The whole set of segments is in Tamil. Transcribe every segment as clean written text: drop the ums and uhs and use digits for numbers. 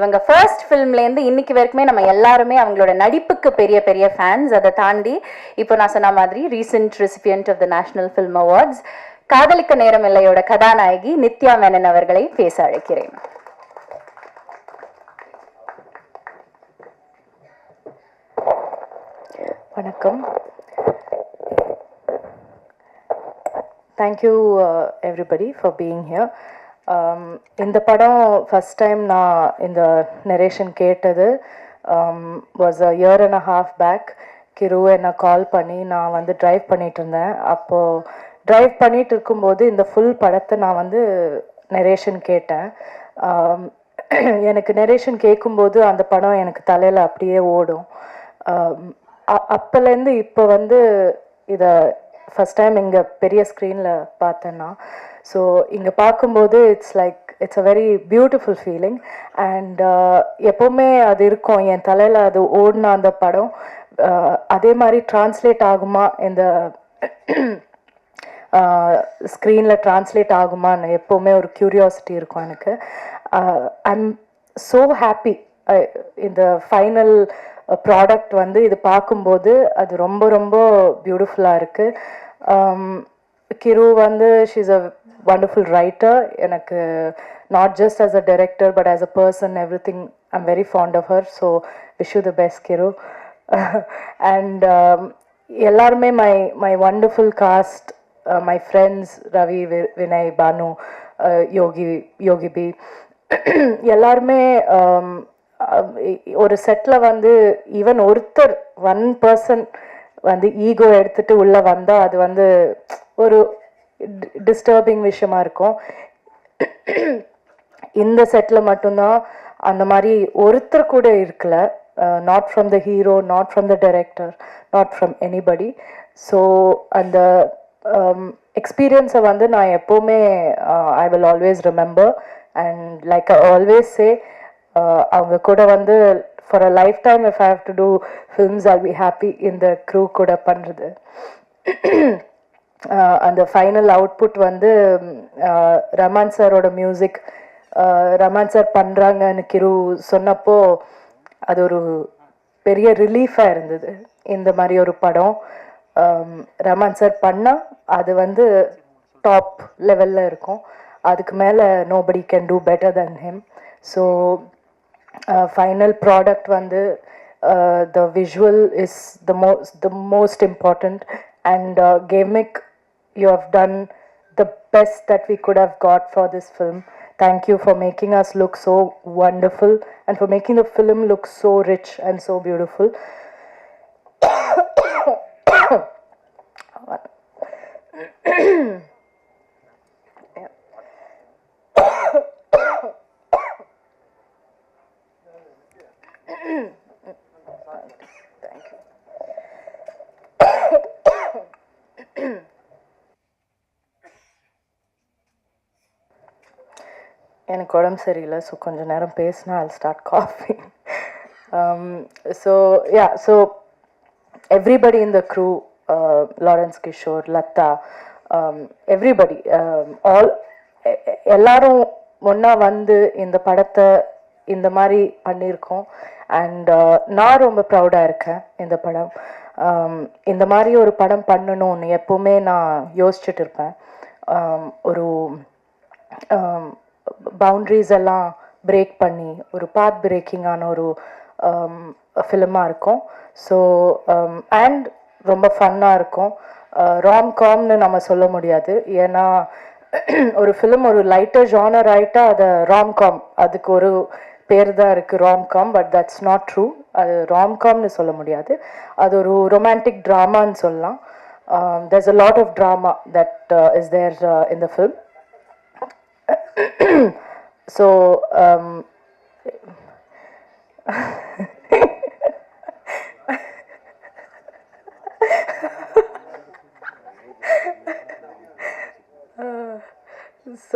இவங்க ஃபர்ஸ்ட் ஃபிலிம்லேருந்து இன்னைக்கு வரைக்குமே நம்ம எல்லாருமே அவங்களோட நடிப்புக்கு பெரிய பெரிய ஃபேன்ஸ். அதை தாண்டி இப்போ நான் சொன்ன மாதிரி recent recipient of the national film awards காதலிக்க நேரம் இல்லையோட கதாநாயகி நித்யா மேனன் அவர்களை பேச அழைக்கிறேன். வணக்கம். Thank you everybody for being here. இந்த படம் ஃபர்ஸ்ட் டைம் நான் இந்த நரேஷன் கேட்டது was a year and a half back. கிரு என்னை கால் பண்ணி நான் வந்து ட்ரைவ் பண்ணிட்டு இருந்தேன். அப்போது ட்ரைவ் பண்ணிட்டு இருக்கும்போது இந்த ஃபுல் படத்தை நான் வந்து நரேஷன் கேட்டேன். எனக்கு நரேஷன் கேட்கும்போது அந்த படம் எனக்கு தலையில் அப்படியே ஓடும். அப்போலேருந்து இப்போ வந்து இதை ஃபஸ்ட் டைம் இங்கே பெரிய ஸ்க்ரீனில் பார்த்தேன்னா, ஸோ இங்கே பார்க்கும்போது it's a very beautiful feeling. And எப்போவுமே அது இருக்கும் என் தலையில், அது ஓடின அந்த படம் அதே மாதிரி ட்ரான்ஸ்லேட் ஆகுமா, இந்த ஸ்க்ரீனில் ட்ரான்ஸ்லேட் ஆகுமான்னு எப்போவுமே ஒரு க்யூரியாசிட்டி இருக்கும் எனக்கு. I'm so happy. இந்த ஃபைனல் ப்ராடக்ட் வந்து இது பார்க்கும்போது அது ரொம்ப ரொம்ப பியூட்டிஃபுல்லாக இருக்குது. கிரு வந்து she is a wonderful writer. எனக்கு not just as a director but as a person everything I'm very fond of her. So wish you the best Kiru. And எல்லாருமே my wonderful cast, my friends Ravi, Vinay, Bhanu, Yogi B, எல்லாருமே ஒரு செட்டில் வந்து ஈவன் ஒருத்தர் ஒன் பர்சன் வந்து ஈகோ எடுத்துட்டு உள்ளே வந்தால் அது வந்து ஒரு டிஸ்டர்பிங் விஷயமா இருக்கும். இந்த செட்டில் மட்டும்தான் அந்த மாதிரி ஒருத்தர் கூட இருக்கல. Not from the hero, not from the director, not from anybody. So அந்த எக்ஸ்பீரியன்ஸை வந்து நான் எப்போவுமே I will always remember. And like I always say, அவங்க கூட வந்து for a life time if I have to do films I'll be happy இந்த க்ரூ கூட பண்ணுறது. அந்த ஃபைனல் அவுட்புட் வந்து ரமான் சாரோட மியூசிக், ரமான் சார் பண்ணுறாங்கன்னு கிரு சொன்னப்போ அது ஒரு பெரிய ரிலீஃபாக இருந்தது. இந்த மாதிரி ஒரு படம் ரமான் சார் பண்ணால் அது வந்து டாப் லெவலில் இருக்கும். அதுக்கு மேலே nobody can do better then him. So final product வந்து the visual is the most important. And Gamik, you have done the best that we could have got for this film. Thank you for making us look so wonderful and for making the film look so rich and so beautiful. எனக்கு உடம்பு சரியில்லை, ஸோ கொஞ்சம் நேரம் பேசினா I'll start coughing. So everybody in the crew, Lawrence Kishore, Lata, everybody, all எல்லாரும் ஒன்றா வந்து இந்த படத்தை இந்த மாதிரி பண்ணியிருக்கோம். அண்ட் நான் ரொம்ப ப்ரௌடாக இருக்கேன். இந்த படம் இந்த மாதிரி ஒரு படம் பண்ணணும்னு எப்போவுமே நான் யோசிச்சுட்டு இருப்பேன். ஒரு பவுண்ட்ரிஸ் எல்லாம் பிரேக் பண்ணி ஒரு பாத் பிரேக்கிங்கான ஒரு ஃபிலிமாக இருக்கும். ஸோ அண்ட் ரொம்ப ஃபன்னாக இருக்கும். ராம்காம்னு நம்ம சொல்ல முடியாது, ஏன்னா ஒரு ஃபிலிம் ஒரு லைட்டர் ஜானர் ஆகிட்டா அதை ராம்காம், அதுக்கு ஒரு பேர் தான் இருக்குது romcom. But that's not true. அது ராம்காம்னு சொல்ல முடியாது, அது ஒரு ரொமான்டிக் ட்ராமான்னு சொல்லலாம். there's a lot of drama that is there in the film. So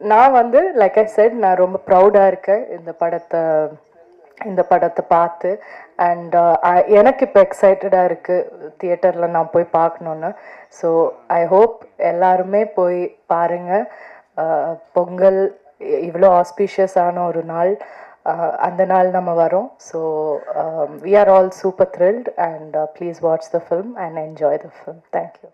நான் வந்து லைக் ஐ செட், நான் ரொம்ப ப்ரௌடாக இருக்கேன் இந்த படத்தை பார்த்து. அண்ட் எனக்கு இப்போ எக்ஸைட்டடாக இருக்குது தியேட்டரில் நான் போய் பார்க்கணுன்னு. ஸோ ஐ ஹோப் எல்லாருமே போய் பாருங்கள். பொங்கல் இவ்வளோ ஆஸ்பீஷியஸான ஒரு நாள், அந்த நாள் நம்ம வரோம். So we are all super thrilled and please watch the film and enjoy the film. Thank you.